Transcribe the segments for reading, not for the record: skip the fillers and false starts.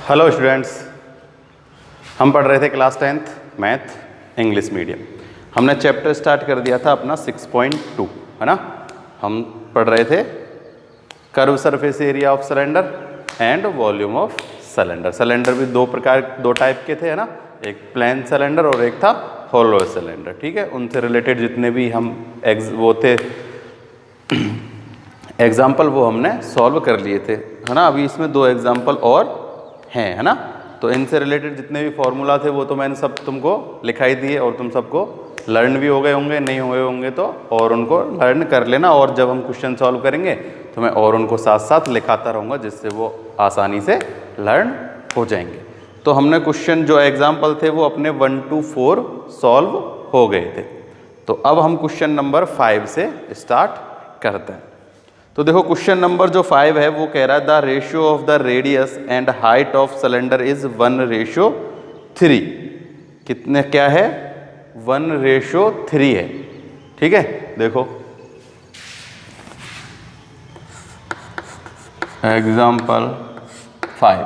Hello students, हम पढ़ रहे थे class 10th math English medium. हमने चैप्टर स्टार्ट कर दिया था अपना 6.2, है ना। हम पढ़ रहे थे curve surface area of cylinder and volume of cylinder. Cylinder भी दो टाइप के थे, है ना। एक प्लेन सिलेंडर और एक था होलो सिलेंडर। ठीक है, उनसे रिलेटेड जितने भी हम वो थे एग्जाम्पल वो हमने सॉल्व कर लिए थे, है ना। अभी इसमें 2 एग्जाम्पल और हैं, है ना। तो इनसे रिलेटेड जितने भी फॉर्मूला थे वो तो मैंने सब तुमको लिखाई दिए और तुम सबको लर्न भी हो गए होंगे, नहीं हुए होंगे तो और उनको लर्न कर लेना। और जब हम क्वेश्चन सॉल्व करेंगे तो मैं और उनको साथ साथ लिखाता रहूँगा, जिससे वो आसानी से लर्न हो जाएंगे। तो हमने क्वेश्चन जो एग्जाम्पल थे वो अपने 1 to 4 सॉल्व हो गए थे। तो अब हम क्वेश्चन नंबर 5 से स्टार्ट करते हैं। तो देखो क्वेश्चन नंबर जो 5 है वो कह रहा है the ratio of the radius and height of cylinder is 1:3। कितने क्या है? 1:3 है। ठीक है, देखो एग्जाम्पल 5।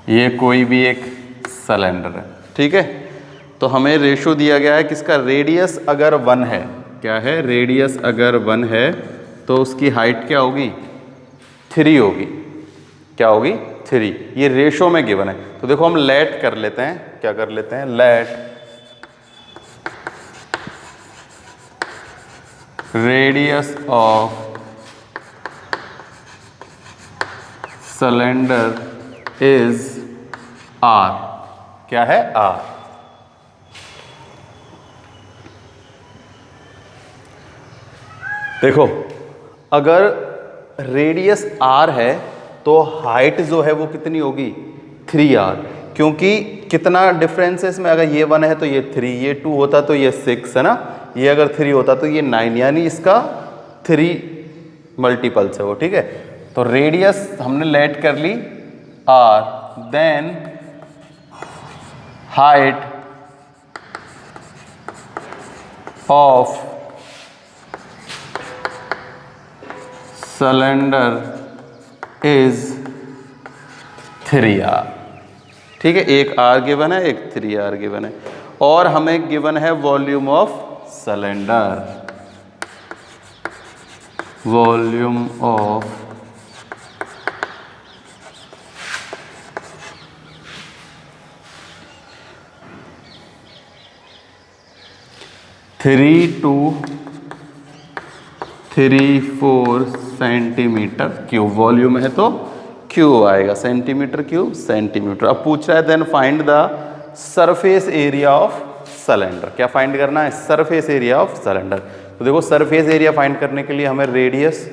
ये कोई भी एक सिलेंडर है, ठीक है। तो हमें रेशो दिया गया है किसका? रेडियस अगर 1 है, क्या है? रेडियस अगर 1 है तो उसकी हाइट क्या होगी? 3 होगी। क्या होगी? 3। ये रेशो में गिवन है। तो देखो हम लेट कर लेते हैं। क्या कर लेते हैं? Let radius of cylinder is r। क्या है? r। देखो अगर रेडियस r है तो हाइट जो है वो कितनी होगी? 3r। क्योंकि कितना डिफरेंस है इसमें? अगर ये 1 है तो ये 3, ये 2 होता तो ये 6, है ना। ये अगर 3 होता तो ये 9, यानी इसका 3 मल्टीपल्स है वो। ठीक है, तो रेडियस हमने लेट कर ली r, then height of cylinder is 3r। ठीक है, एक r गिवन है, एक 3r गिवन है। और हमें गिवन है volume of cylinder. Volume of three 4 centimetre cube. Volume है तो क्यूब आएगा, सेंटीमीटर क्यूब सेंटीमीटर। अब पूछ रहा है then find the surface area of cylinder. क्या फाइंड करना है? Surface area of cylinder. तो देखो सरफेस एरिया फाइंड करने के लिए हमें रेडियस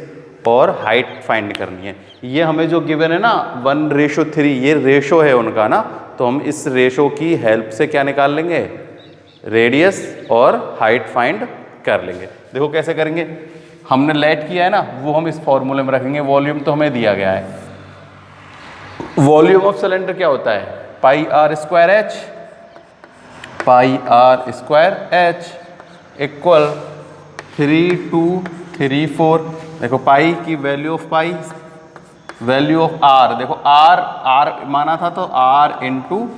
और हाइट फाइंड करनी है। ये हमें जो गिवन है ना 1:3, ये रेशो है उनका ना। तो हम इस रेशो की हेल्प से क्या निकाल लेंगे? रेडियस और हाइट फाइंड कर लेंगे। देखो कैसे करेंगे? हमने लेट किया है ना, वो हम इस फॉर्मूले में रखेंगे। वॉल्यूम तो हमें दिया गया है। वॉल्यूम ऑफ सिलेंडर क्या होता है? πr²h, πr²h equal 3234। देखो पाई की value of pi, value of r। देखो r माना था तो r into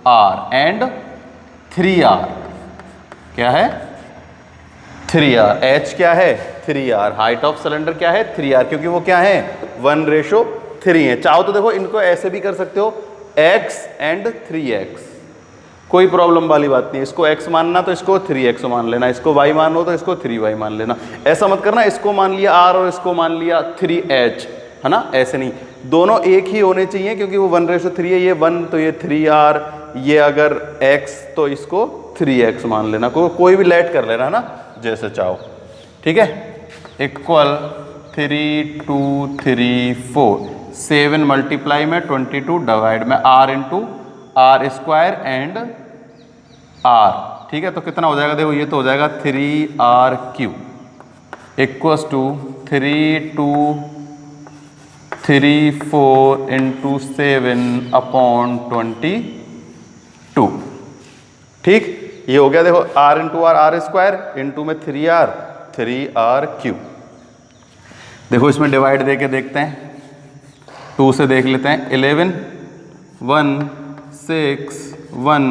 r and 3r। क्या है? 3r। h क्या है? 3r। हाइट ऑफ सिलेंडर क्या है? 3r, क्योंकि वो क्या है? 1:3 है। चाहो तो देखो इनको ऐसे भी कर सकते हो, x एंड 3x। कोई प्रॉब्लम वाली बात नहीं है। इसको x मानना तो इसको 3x मान लेना, इसको y मानो तो इसको 3y मान लेना। ऐसा मत करना इसको मान लिया r और इसको मान लिया 3h, है ना। ऐसे नहीं, दोनों एक ही होने चाहिए, क्योंकि वो 1:3 है। ये 1 तो ये 3r, ये अगर x तो इसको 3x मान लेना। कोई भी लेट कर लेना, है ना, जैसे चाहो। ठीक है, इक्वल 3 2 3 4 7 मल्टीप्लाई में 22 डिवाइड में r into r² and r। ठीक है, तो कितना हो जाएगा? देखो ये तो हो जाएगा 3r³ इक्वल्स टू 3 2 3 4 इंटू 7/22। ठीक, ये हो गया। देखो r into r, r² into में 3r 3r³। देखो इसमें डिवाइड दे के देखते हैं, 2 से देख लेते हैं। 11 1 6 1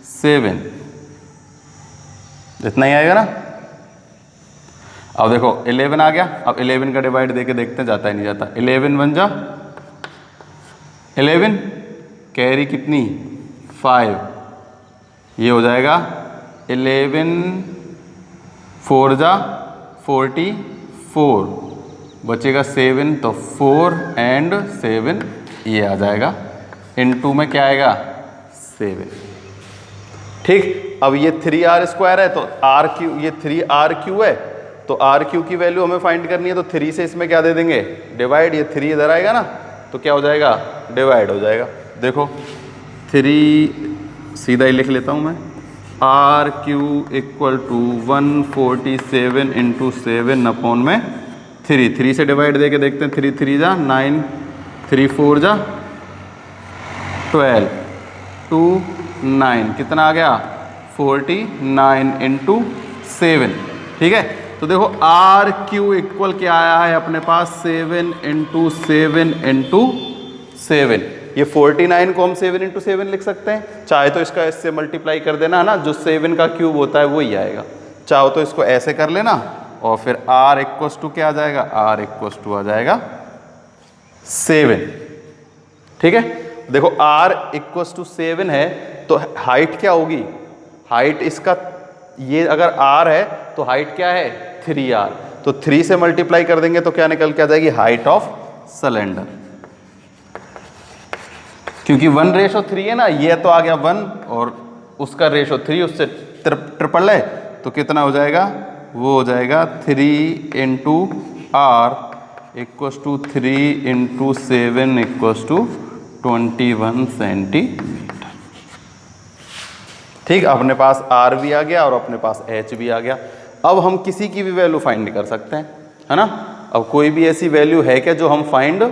7, इतना ही आएगा ना। अब देखो 11 आ गया, अब 11 का डिवाइड दे के देखते हैं जाता है नहीं जाता। 11 1 जा 11, कैरी कितनी 5, ये हो जाएगा 11 4 जा 44, बचेगा 7, तो 4 एंड 7 ये आ जाएगा। इनटू में क्या आएगा 7। ठीक, अब ये 3r² है तो r³ ये 3r³ है, तो r³ की वैल्यू हमें फाइंड करनी है, तो 3 से इसमें क्या दे देंगे डिवाइड, ये 3 इधर आएगा ना तो क्या हो जाएगा डिवाइड हो जाएगा। देखो 3 सीधा ही लिख लेता हूँ मैं, r³ equal to 147 into 7 upon में 3 से डिवाइड दे के देखते हैं। 3 3 जा 9, 3 4 जा 12, 2 9, कितना आ गया 49 इंटू 7। ठीक है, तो देखो r³ इक्वल क्या आया है अपने पास 7 इंटू 7 इंटू 7। ये 49 को हम 7 इंटू 7 लिख सकते हैं, चाहे तो इसका इससे मल्टीप्लाई कर देना है ना, जो 7 का क्यूब होता है वही आएगा। चाहो तो इसको ऐसे कर लेना और फिर r इक्वल्स टू क्या आ जाएगा, r इक्वल्स टू आ जाएगा 7। ठीक है, देखो r इक्वल्स टू 7 है तो हाइट क्या होगी, हाइट इसका ये अगर r है तो हाइट क्या है 3r, तो 3 से मल्टीप्लाई कर देंगे तो क्या निकल के आ जाएगी हाइट ऑफ सिलेंडर, क्योंकि 1:3 है ना, ये तो आ गया 1 और उसका रेशो 3, उससे ट्रिपल है तो कितना हो जाएगा, वो हो जाएगा 3 into r equals to 3 into 7 equals to 21 centimetre. ठीक, अपने पास r भी आ गया और अपने पास h भी आ गया। अब हम किसी की भी वैल्यू फाइंड कर सकते हैं, है ना। अब कोई भी ऐसी वैल्यू है क्या जो हम फाइंड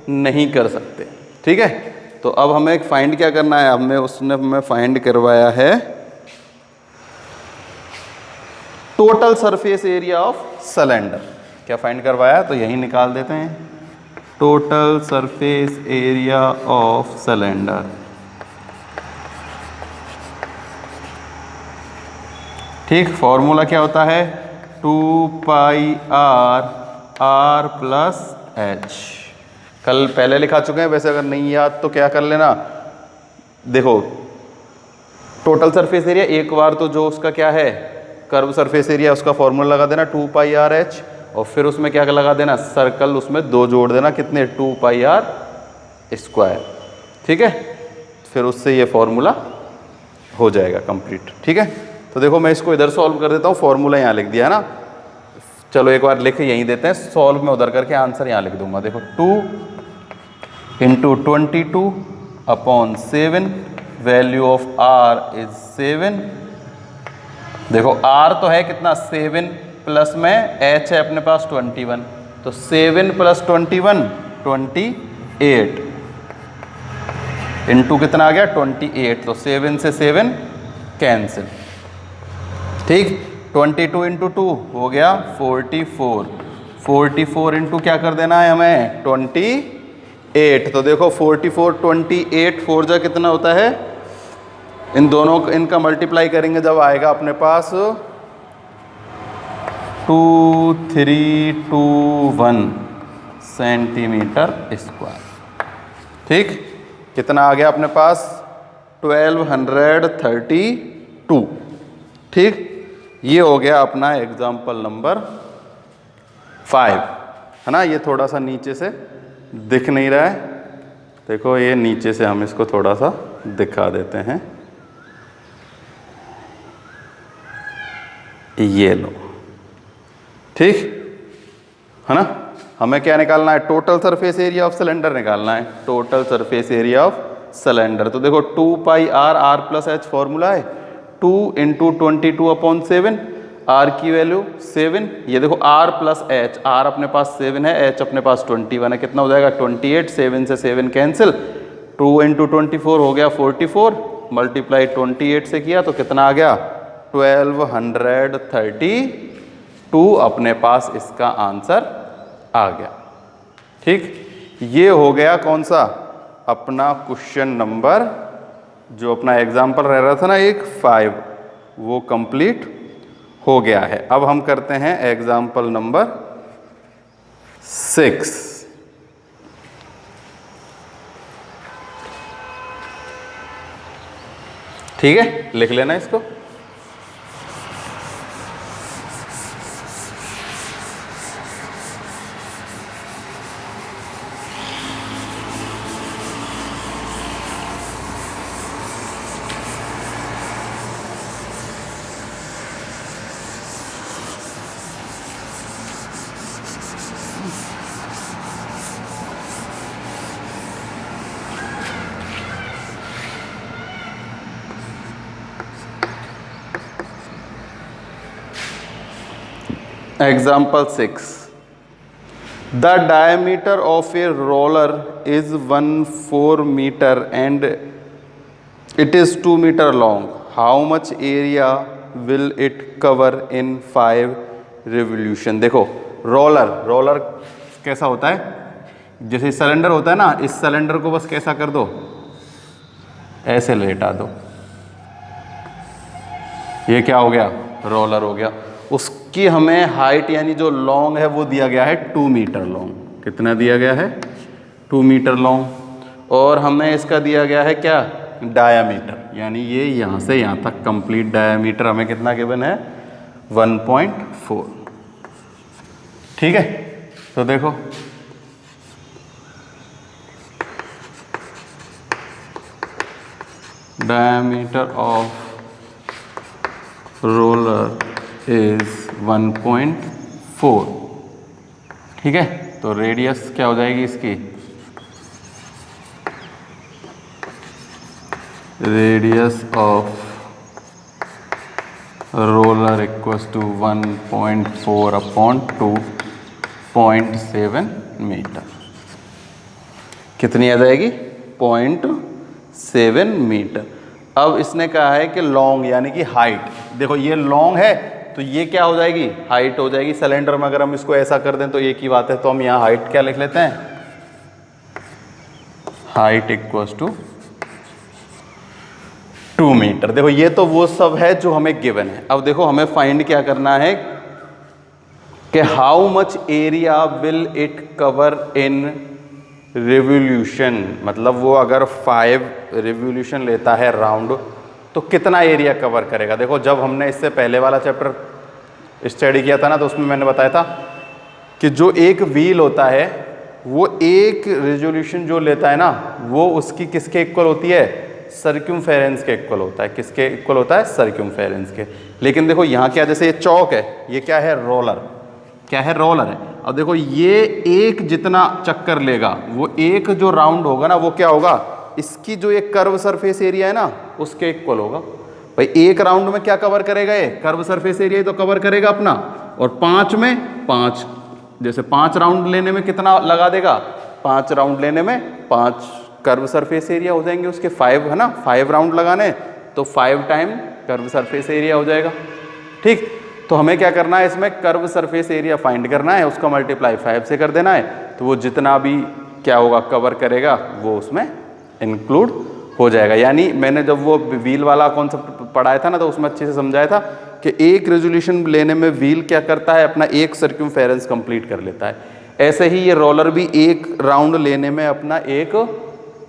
नहीं कर सकते। ठीक है, तो अब हमें फाइंड क्या करना है, हमें फाइंड करवाया है total surface area of cylinder. क्या फाइंड करवाया, तो यही निकाल देते हैं, total surface area of cylinder. ठीक, फॉर्मूला क्या होता है 2πr r प्लस h। कल पहले लिखा चुके हैं, वैसे अगर नहीं याद तो क्या कर लेना, देखो टोटल सरफेस एरिया एक बार तो जो उसका क्या है कर्व सरफेस एरिया उसका फॉर्मूला लगा देना 2πrh, और फिर उसमें क्या लगा देना सर्कल, उसमें 2 जोड़ देना, कितने 2πr²। ठीक है, फिर उससे ये फॉर्मूला हो जाएगा कंप्लीट। ठीक है, तो देखो मैं इसको इधर सॉल्व कर देता हूँ, फॉर्मूला यहाँ लिख दिया है ना, चलो एक बार लिख यहीं देते हैं, सॉल्व में उधर करके आंसर यहाँ लिख दूंगा। देखो 2 into 22 upon 7, value of r is 7। देखो r तो है कितना 7, प्लस में h है अपने पास 21, तो 7 प्लस 21 28, इंटू कितना आ गया 28, तो 7 से 7 कैंसिल। ठीक, 22 इंटू 2 हो गया 44, 44 इंटू क्या कर देना है हमें 28, तो देखो 44 28 4 जा कितना होता है, इन दोनों इनका मल्टीप्लाई करेंगे जब आएगा अपने पास 2321 सेंटीमीटर स्क्वायर। ठीक, कितना आ गया अपने पास 1232। ठीक, ये हो गया अपना एग्जाम्पल नंबर 5, है ना। ये थोड़ा सा नीचे से दिख नहीं रहा है, देखो ये नीचे से हम इसको थोड़ा सा दिखा देते हैं, ये लो। ठीक है ना, हमें क्या निकालना है total surface area of cylinder निकालना है, total surface area of cylinder. तो देखो 2πr r plus h formula है, 2 इंटू 22 अपॉन 7, r की वैल्यू 7, ये देखो r प्लस h, r अपने पास 7 है, h अपने पास 21 है, कितना हो जाएगा 28, 7 से 7 कैंसिल, 2 इंटू 24 हो गया 44, मल्टीप्लाई 28 से किया तो कितना आ गया 1232, अपने पास इसका आंसर आ गया। ठीक, ये हो गया कौन सा अपना क्वेश्चन नंबर, जो अपना एग्जाम्पल रह रहा था ना एक 5, वो कंप्लीट हो गया है। अब हम करते हैं एग्जाम्पल नंबर 6। ठीक है, लिख लेना इसको। Example 6. The diameter of a roller is 1/4 meter and it is 2 meter long. How much area will it cover in 5 revolution? देखो रोलर कैसा होता है, जैसे सिलेंडर होता है ना, इस सिलेंडर को बस कैसा कर दो, ऐसे लेटा दो, ये क्या हो गया, रोलर हो गया। उसकी हमें हाइट यानी जो लॉन्ग है वो दिया गया है 2 मीटर लॉन्ग। कितना दिया गया है, 2 मीटर लॉन्ग। और हमें इसका दिया गया है क्या, डायामीटर, यानी ये यहाँ से यहाँ तक कंप्लीट डायामीटर हमें कितना गिवन है, 1.4। ठीक है, तो देखो डायामीटर ऑफ रोलर इज 1.4। ठीक है, तो रेडियस क्या हो जाएगी इसकी, radius of roller equals to 1.4 upon 2.7 metre. कितनी आ जाएगी, 0.7 मीटर। अब इसने कहा है कि लॉन्ग यानी कि हाइट, देखो ये लॉन्ग है तो ये क्या हो जाएगी, हाइट हो जाएगी। सिलेंडर में अगर हम इसको ऐसा कर दें तो एक ही बात है, तो हम यहाँ हाइट क्या लिख लेते हैं, हाइट इक्वल्स टू 2 मीटर। देखो ये तो वो सब है जो हमें गिवन है। अब देखो हमें फाइंड क्या करना है कि how much area will it cover in revolution, मतलब वो अगर 5 रिवोल्यूशन लेता है राउंड तो कितना एरिया कवर करेगा। देखो जब हमने इससे पहले वाला चैप्टर स्टडी किया था ना, तो उसमें मैंने बताया था कि जो एक व्हील होता है वो एक रिजोल्यूशन जो लेता है ना, वो उसकी किसके इक्वल होती है, सर्क्यूमफेरेंस के इक्वल होता है। किसके इक्वल होता है, सर्क्यूमफेरेंस के। लेकिन देखो यहाँ क्या, जैसे ये चौक है, ये क्या है, रोलर, क्या है, रोलर है। अब देखो ये एक जितना चक्कर लेगा, वो एक जो राउंड होगा ना, वो क्या होगा, इसकी जो एक कर्व सरफेस एरिया है ना, उसके इक्वल होगा। भाई एक राउंड में क्या कवर करेगा, ये कर्व सरफेस एरिया तो कवर करेगा अपना, और 5 में 5, जैसे 5 राउंड लेने में कितना लगा देगा, 5 राउंड लेने में 5 कर्व सरफेस एरिया हो जाएंगे उसके, 5 है ना, 5 राउंड लगाने तो 5 टाइम कर्व सरफेस एरिया हो जाएगा। ठीक, तो हमें क्या करना है, इसमें कर्व सरफेस एरिया फाइंड करना है, उसका मल्टीप्लाई 5 से कर देना है, तो वो जितना भी क्या होगा कवर करेगा वो उसमें इंक्लूड हो जाएगा। यानी मैंने जब वो व्हील वाला कॉन्सेप्ट पढ़ाया था ना, तो उसमें अच्छे से समझाया था कि एक रेजोल्यूशन लेने में व्हील क्या करता है, अपना एक सर्क्यूमफेरेंस कंप्लीट कर लेता है। ऐसे ही ये रोलर भी एक राउंड लेने में अपना एक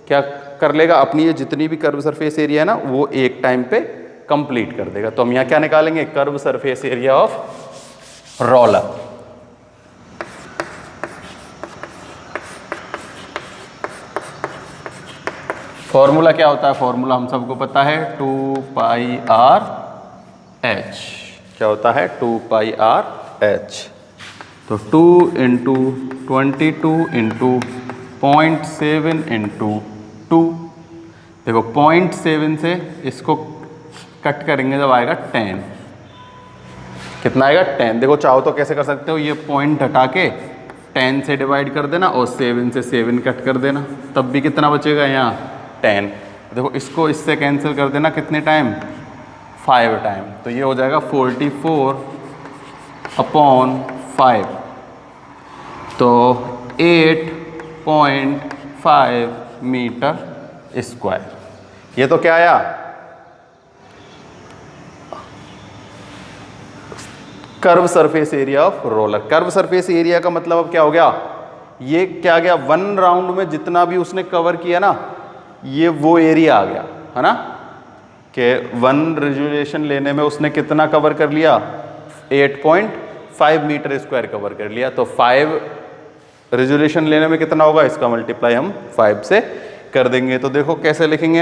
क्या कर लेगा, अपनी ये जितनी भी कर्व सरफेस एरिया है ना, वो एक टाइम पे कंप्लीट कर देगा। तो हम यहाँ क्या निकालेंगे, curve surface area of roller. Formula क्या होता है, फॉर्मूला हम सबको पता है, 2πr h। क्या होता है, 2πr h। तो 2 इंटू 22 इंटू 0.7 इंटू 2। देखो 0.7 से इसको कट करेंगे जब आएगा 10, कितना आएगा 10। देखो चाहो तो कैसे कर सकते हो, ये पॉइंट हटा के 10 से डिवाइड कर देना और 7 से 7 कट कर देना, तब भी कितना बचेगा यहाँ 10। देखो इसको इससे कैंसिल कर देना, कितने टाइम, 5 टाइम, तो ये हो जाएगा 44/5। तो 8.5 मीटर स्क्वायर। ये तो क्या आया, curve surface area of roller. Curve surface area का मतलब अब क्या हो गया, ये क्या गया, 1 राउंड में जितना भी उसने कवर किया ना, ये वो एरिया आ गया, है ना, कि 1 रेजोल्यूशन लेने में उसने कितना कवर कर लिया, 8.5 मीटर स्क्वायर कवर कर लिया। तो 5 रेजोल्यूशन लेने में कितना होगा, इसका मल्टीप्लाई हम 5 से कर देंगे। तो देखो कैसे लिखेंगे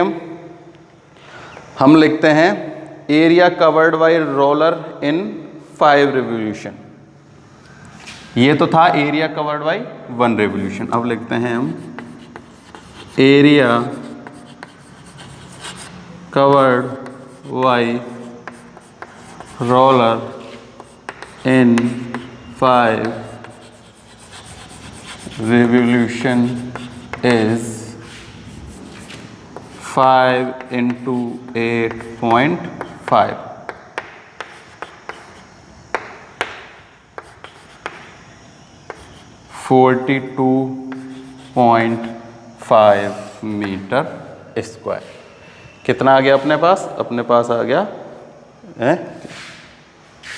हम लिखते हैं area covered by roller in 5 revolution. ये तो था एरिया कवर्ड बाय 1 रिवोल्यूशन। अब लिखते हैं हम area covered by roller in 5 revolution is 5 into 8.5, 42.5 metre square. कितना आ गया अपने पास, अपने पास आ गया है,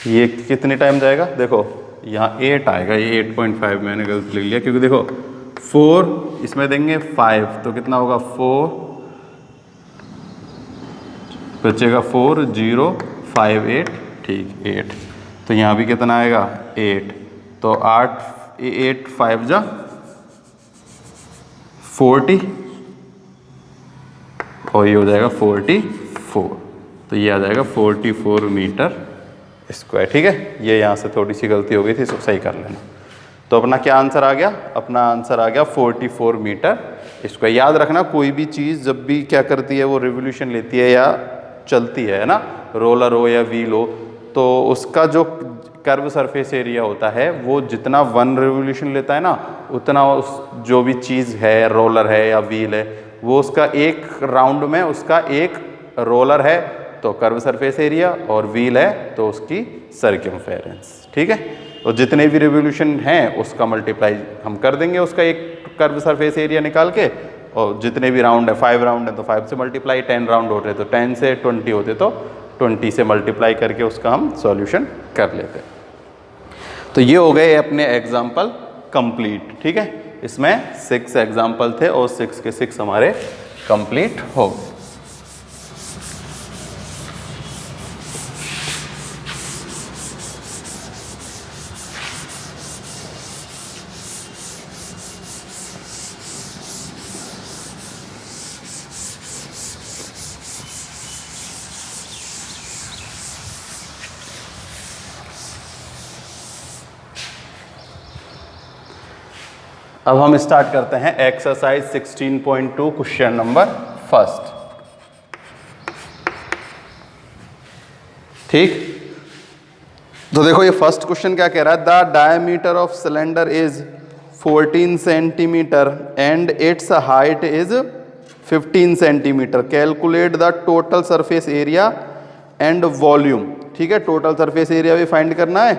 ये कितने टाइम जाएगा, देखो यहाँ 8 आएगा, ये 8.5 मैंने गलत लिख लिया, क्योंकि देखो 4 इसमें देंगे 5 तो कितना होगा, 4 बचेगा 4 0 5 8, ठीक 8। तो यहाँ भी कितना आएगा 8, तो 8 5 जा 40 और ये हो जाएगा 44, तो ये आ जाएगा 44 मीटर स्क्वायर। ठीक है, ये यहाँ से थोड़ी सी गलती हो गई थी, इसको सही कर लेना। तो अपना क्या आंसर आ गया, अपना आंसर आ गया 44 मीटर स्क्वायर। याद रखना कोई भी चीज़ जब भी क्या करती है, वो रिवोल्यूशन लेती है या चलती है ना, रोलर हो या व्हील हो, तो उसका जो कर्व सरफेस एरिया होता है वो जितना 1 रिवोल्यूशन लेता है ना, उतना उस जो भी चीज़ है, रोलर है या व्हील है, वो उसका एक राउंड में उसका एक रोलर है तो कर्व सरफेस एरिया, और व्हील है तो उसकी सर्कमफेरेंस। ठीक है, तो जितने भी रिवोल्यूशन हैं उसका मल्टीप्लाई हम कर देंगे उसका एक कर्व सरफेस एरिया निकाल के, और जितने भी राउंड है, 5 राउंड है तो 5 से मल्टीप्लाई, 10 राउंड होते तो 10 से, 20 होते तो 20 से मल्टीप्लाई करके उसका हम सॉल्यूशन कर लेते। तो ये हो गए अपने एग्जाम्पल कंप्लीट। ठीक है, इसमें 6 एग्जाम्पल थे और 6 के 6 हमारे कंप्लीट हो गए। अब हम स्टार्ट करते हैं एक्सरसाइज 16.2 क्वेश्चन नंबर फर्स्ट। ठीक, तो देखो ये फर्स्ट क्वेश्चन क्या कह रहा है, the diameter of cylinder is 14 centimetre and its height is 15 centimetre, calculate the total surface area and volume. ठीक है, टोटल सरफेस एरिया भी फाइंड करना है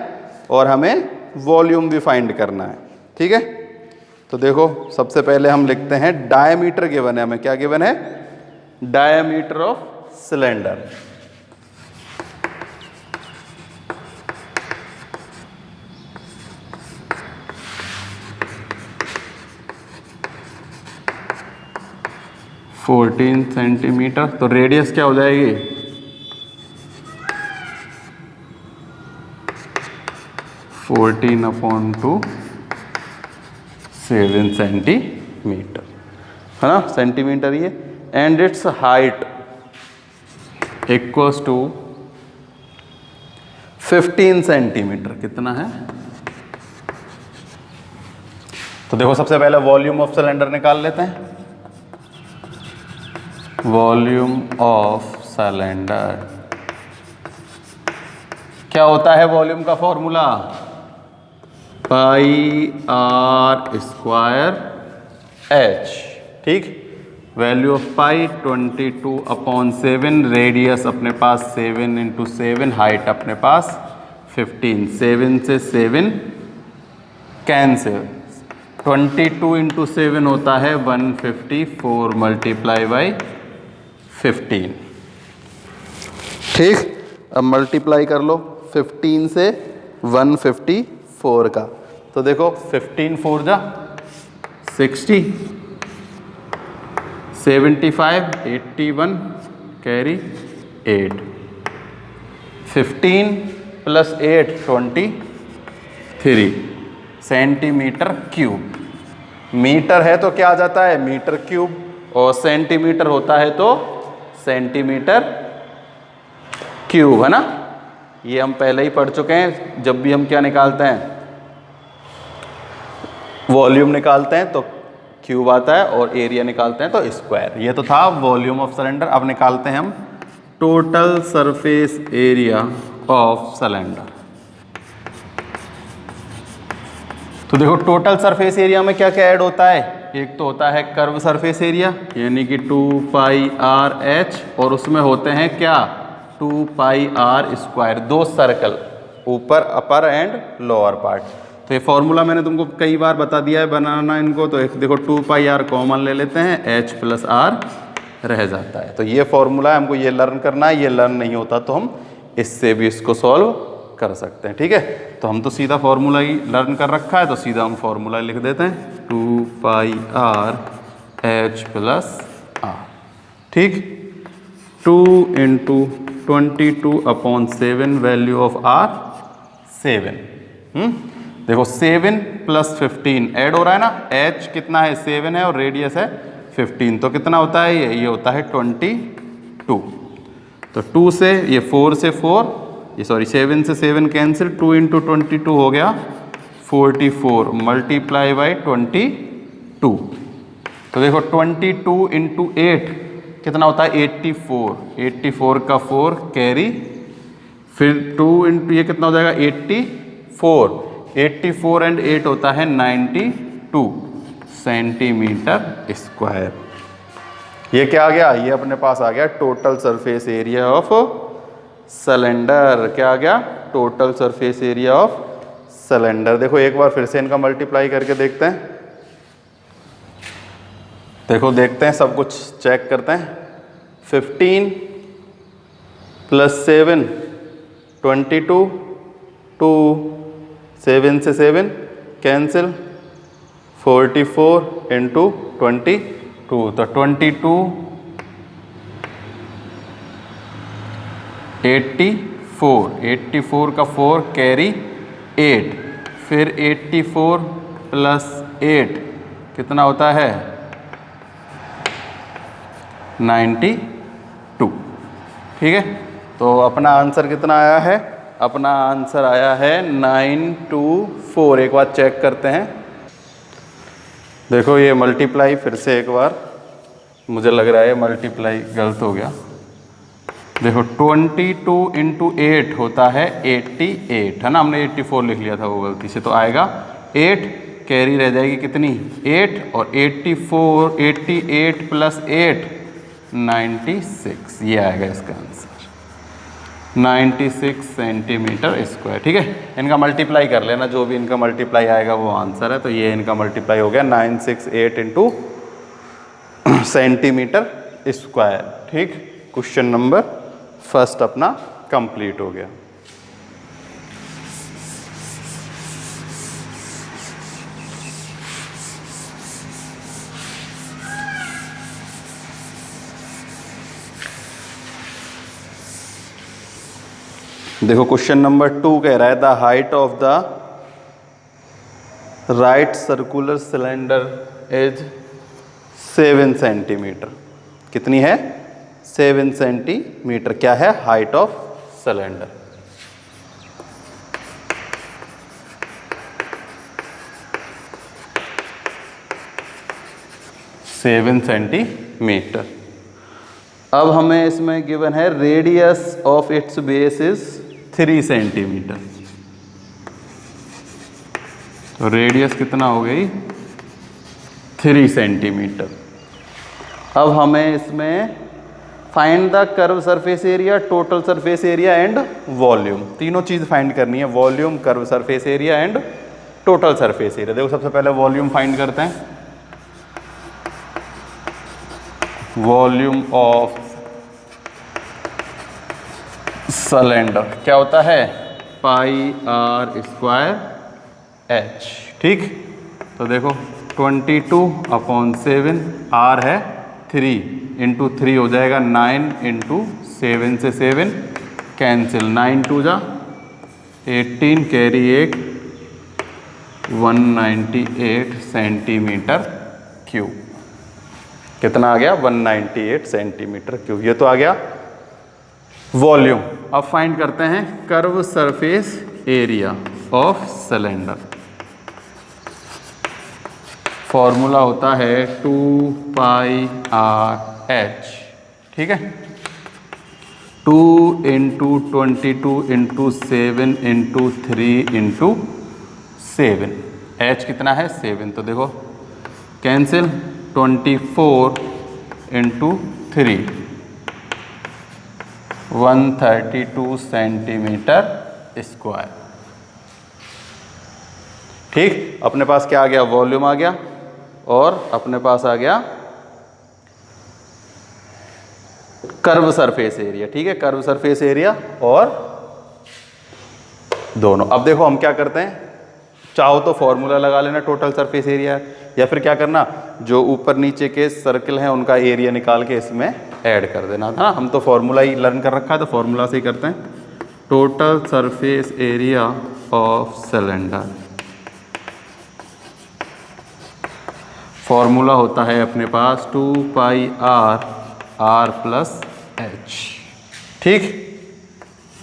और हमें वॉल्यूम भी फाइंड करना है। ठीक है, तो देखो सबसे पहले हम लिखते हैं डायमीटर गिवन है, हमें क्या गिवन है, diameter of cylinder. Fourteen centimetre, तो रेडियस क्या हो जाएगी, 14/2 7 सेंटीमीटर, है ना, सेंटीमीटर ये, and its height equals to 15 centimetre. कितना है, तो देखो सबसे पहले वॉल्यूम ऑफ सिलेंडर निकाल लेते हैं। वॉल्यूम ऑफ सिलेंडर क्या होता है, वॉल्यूम का फॉर्मूला πr²h। ठीक, वैल्यू ऑफ पाई 22/7, रेडियस अपने पास 7 × 7, हाइट अपने पास 15, 7 से 7 कैंसिल, 22 इंटू 7 होता है 154 मल्टीप्लाई बाई 15। ठीक, अब मल्टीप्लाई कर लो 15 से 154 का। तो देखो 15 4 जा 60, 75, 81 carry 8, 15 plus 8 23 centimetre cube. Metre है तो क्या आ जाता है मीटर क्यूब, और सेंटीमीटर होता है तो सेंटीमीटर क्यूब, है ना। ये हम पहले ही पढ़ चुके हैं। जब भी हम क्या निकालते हैं, वॉल्यूम निकालते हैं तो क्यूब आता है, और एरिया निकालते हैं तो स्क्वायर। ये तो था वॉल्यूम ऑफ सिलेंडर। अब निकालते हैं हम total surface area of cylinder. तो देखो टोटल सरफेस एरिया में क्या क्या ऐड होता है। एक तो होता है कर्व सरफेस एरिया यानी कि 2 पाई आर एच, और उसमें होते हैं क्या 2 पाई आर स्क्वायर, दो सर्कल ऊपर अपर एंड लोअर पार्ट। तो ये फॉर्मूला मैंने तुमको कई बार बता दिया है बनाना इनको। तो एक देखो 2 पाई आर कॉमन ले लेते हैं, एच प्लस आर रह जाता है। तो ये फॉर्मूला है, हमको ये लर्न करना है। ये लर्न नहीं होता तो हम इससे भी इसको सॉल्व कर सकते हैं। ठीक है, तो हम तो सीधा फॉर्मूला ही लर्न कर रखा है, तो सीधा हम फॉर्मूला लिख देते हैं 2 pi R H plus are. ठीक, 2 इंटू 22/7 वैल्यू ऑफ आर 7। देखो 7 प्लस 15 ऐड हो रहा है ना। एच कितना है 7 है और रेडियस है 15, तो कितना होता है ये होता है 22। तो 2 से ये 4 से 4 ये सॉरी 7 से 7 कैंसिल, 2 इंटू 22 हो गया 44 मल्टीप्लाई बाई 22। तो देखो 22 इंटू 8 कितना होता है 84, 84 का 4 कैरी, फिर 2 इंटू ये कितना हो जाएगा 84, 84 एंड 8 होता है 92 सेंटीमीटर स्क्वायर। ये क्या आ गया, ये अपने पास आ गया total surface area of cylinder. क्या आ गया total surface area of cylinder. देखो एक बार फिर से इनका मल्टीप्लाई करके देखते हैं। देखो देखते हैं, सब कुछ चेक करते हैं। 15 प्लस 7 22, 2 7 से 7 कैंसिल, 44 इंटू 22, तो 22 84 का 4 कैरी 8, फिर 84 प्लस 8 कितना होता है 92। ठीक है, तो अपना आंसर कितना आया है, अपना आंसर आया है 924। एक बार चेक करते हैं। देखो ये मल्टीप्लाई फिर से एक बार, मुझे लग रहा है मल्टीप्लाई गलत हो गया। देखो 22 इंटू 8 होता है 88, है ना। हमने 84 लिख लिया था वो गलती से, तो आएगा 8 कैरी रह जाएगी कितनी 8, और 84 88 प्लस 8 96। ये आएगा इसका आंसर 96 सेंटीमीटर स्क्वायर। ठीक है, इनका मल्टीप्लाई कर लेना, जो भी इनका मल्टीप्लाई आएगा वो आंसर है। तो ये इनका मल्टीप्लाई हो गया 968 इंटू सेंटीमीटर स्क्वायर। ठीक, क्वेश्चन नंबर फर्स्ट अपना कंप्लीट हो गया। देखो क्वेश्चन नंबर 2 कह रहा है the height of the right circular cylinder is 7 centimetre. कितनी है 7 सेंटीमीटर। क्या है height of cylinder. Seven centimetre. अब हमें इसमें गिवन है radius of its base is 3 centimetre. तो रेडियस कितना हो गई 3 सेंटीमीटर। अब हमें इसमें find the curve surface area, total surface area and volume, तीनों चीज फाइंड करनी है। Volume, curve surface area and total surface area. देखो सबसे पहले वॉल्यूम फाइंड करते हैं, वॉल्यूम ऑफ सिलेंडर क्या होता है, पाई आर स्क्वायर एच। ठीक, तो देखो 22/7, आर है 3 इंटू 3 हो जाएगा 9 इंटू 7 से 7 कैंसिल, 9 2 जा 18, कैरी 1, 198 सेंटीमीटर क्यूब। कितना आ गया, 198 सेंटीमीटर क्यूब। ये तो आ गया वॉल्यूम। अब फाइंड करते हैं curve surface area of cylinder. Formula होता है 2 पाई आर एच। ठीक है, 2 into 22 into 7 into 3 into 7, H कितना है 7, तो देखो कैंसिल, 24 इंटू 3, 132 सेंटीमीटर स्क्वायर। ठीक, अपने पास क्या आ गया, वॉल्यूम आ गया, और अपने पास आ गया कर्व सरफेस एरिया। ठीक है, कर्व सरफेस एरिया और दोनों। अब देखो हम क्या करते हैं, चाहो तो फॉर्मूला लगा लेना टोटल सरफेस एरिया, या फिर क्या करना, जो ऊपर नीचे के सर्कल हैं उनका एरिया निकाल के इसमें ऐड कर देना था। हम तो फॉर्मूला ही लर्न कर रखा है, तो फॉर्मूला से ही करते हैं। Total surface area of cylinder, formula होता है अपने पास 2 pi r, r plus h. ठीक,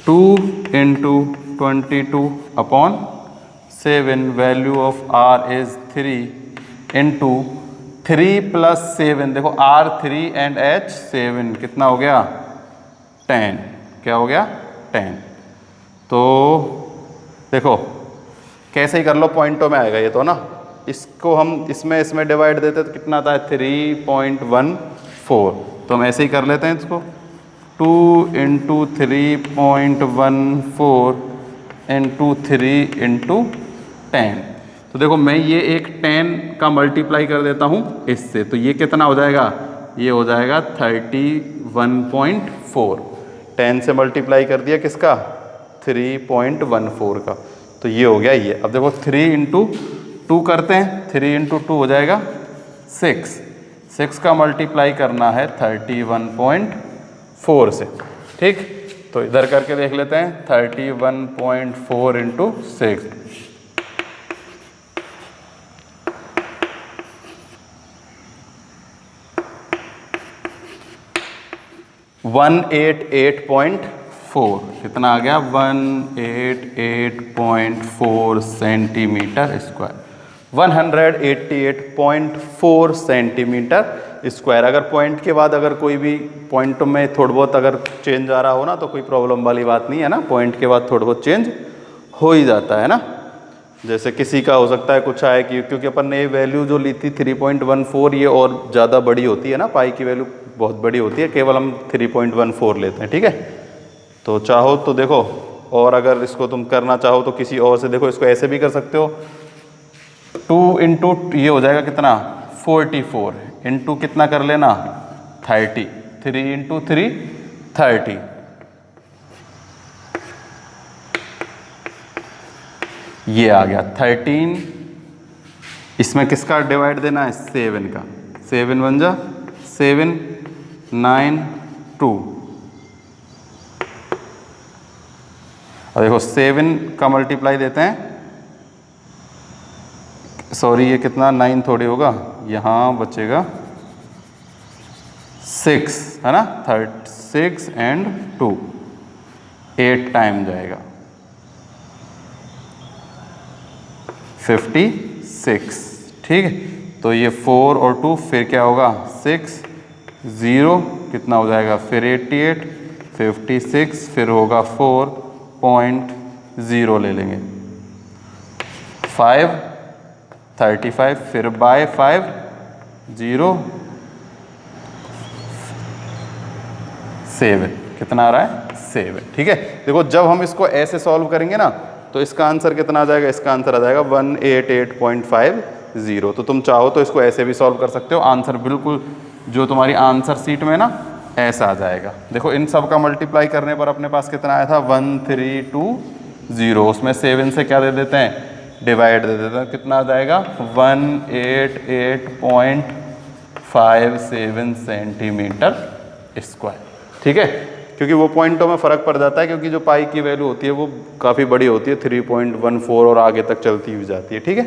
2 into 22/7, value of r is 3 into 3 plus 7, देखो आर 3 एंड एच 7, कितना हो गया 10। क्या हो गया 10। तो देखो कैसे ही कर लो, पॉइंटों में आएगा ये तो ना। इसको हम इसमें डिवाइड देते तो कितना आता है 3.14, तो हम ऐसे ही कर लेते हैं इसको, 2 इंटू 3.14 इंटू 3 इंटू 10। तो देखो मैं ये एक 10 का मल्टीप्लाई कर देता हूँ इससे, तो ये कितना हो जाएगा, ये हो जाएगा 31.4। 10 से मल्टीप्लाई कर दिया किसका, 3.14 का, तो ये हो गया ये। अब देखो 3 इंटू 2 करते हैं, 3 इंटू 2 हो जाएगा 6 का मल्टीप्लाई करना है 31.4 से। ठीक, तो इधर करके देख लेते हैं, 31.4 इंटू 6, 188.4, कितना आ गया 188.4 सेंटीमीटर स्क्वायर, 188.4 सेंटीमीटर स्क्वायर। अगर पॉइंट के बाद अगर कोई भी पॉइंट में थोड़ा बहुत अगर चेंज आ रहा हो ना, तो कोई प्रॉब्लम वाली बात नहीं है ना, पॉइंट के बाद थोड़ा बहुत चेंज हो ही जाता है ना। जैसे किसी का हो सकता है कुछ आए कि, क्योंकि अपन ने ये वैल्यू जो ली थी 3.14, ये और ज़्यादा बड़ी होती है ना, पाई की वैल्यू बहुत बड़ी होती है, केवल हम 3.14 लेते हैं। ठीक है, तो चाहो तो देखो, और अगर इसको तुम करना चाहो तो किसी और से देखो, इसको ऐसे भी कर सकते हो, 2 इंटू ये हो जाएगा कितना 44, इंटू कितना कर लेना 30, 3 इंटू 3 30, ये आ गया 13। इसमें किसका डिवाइड देना है 7 का, 7 1 जा 7, 9 2। अब देखो 7 का मल्टीप्लाई देते हैं, सॉरी ये कितना 9 थोड़ी होगा, यहाँ बचेगा 6 है ना, 6 एंड 2, 8 टाइम जाएगा 56। ठीक है, तो ये 4 और 2 फिर क्या होगा 6, 0 कितना हो जाएगा फिर 88, 56 फिर होगा 4.0 ले लेंगे, 5 35 फिर बाय 5 0 7, कितना आ रहा है 7। ठीक है, देखो जब हम इसको ऐसे सॉल्व करेंगे ना, तो तो इसका आंसर कितना आ जाएगा, इसका आंसर आ जाएगा 188.50। तो तुम चाहो तो इसको ऐसे भी सॉल्व कर सकते हो, आंसर बिल्कुल जो तुम्हारी आंसर सीट में ना ऐसा आ जाएगा। देखो इन सब का मल्टीप्लाई करने पर अपने पास कितना आया था 1320, उसमें 7 से क्या दे देते हैं, डिवाइड दे देते हैं, कितना आ जाएगा 188.57 सेंटीमीटर स्क्वायर। ठीक है, क्योंकि वो पॉइंटों में फ़र्क पड़ जाता है, क्योंकि जो पाई की वैल्यू होती है वो काफ़ी बड़ी होती है, 3.14 और आगे तक चलती हुई जाती है। ठीक है,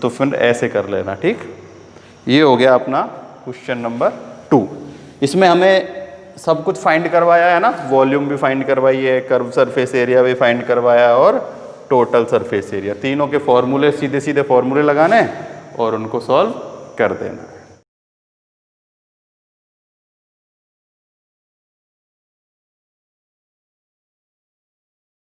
तो फिर ऐसे कर लेना। ठीक, ये हो गया अपना क्वेश्चन नंबर 2। इसमें हमें सब कुछ फाइंड करवाया है ना, वॉल्यूम भी फाइंड करवाई है, कर्व सरफेस एरिया भी फाइंड करवाया और टोटल सरफेस एरिया। तीनों के फॉर्मूले सीधे सीधे फॉर्मूले लगाने और उनको सॉल्व कर देना।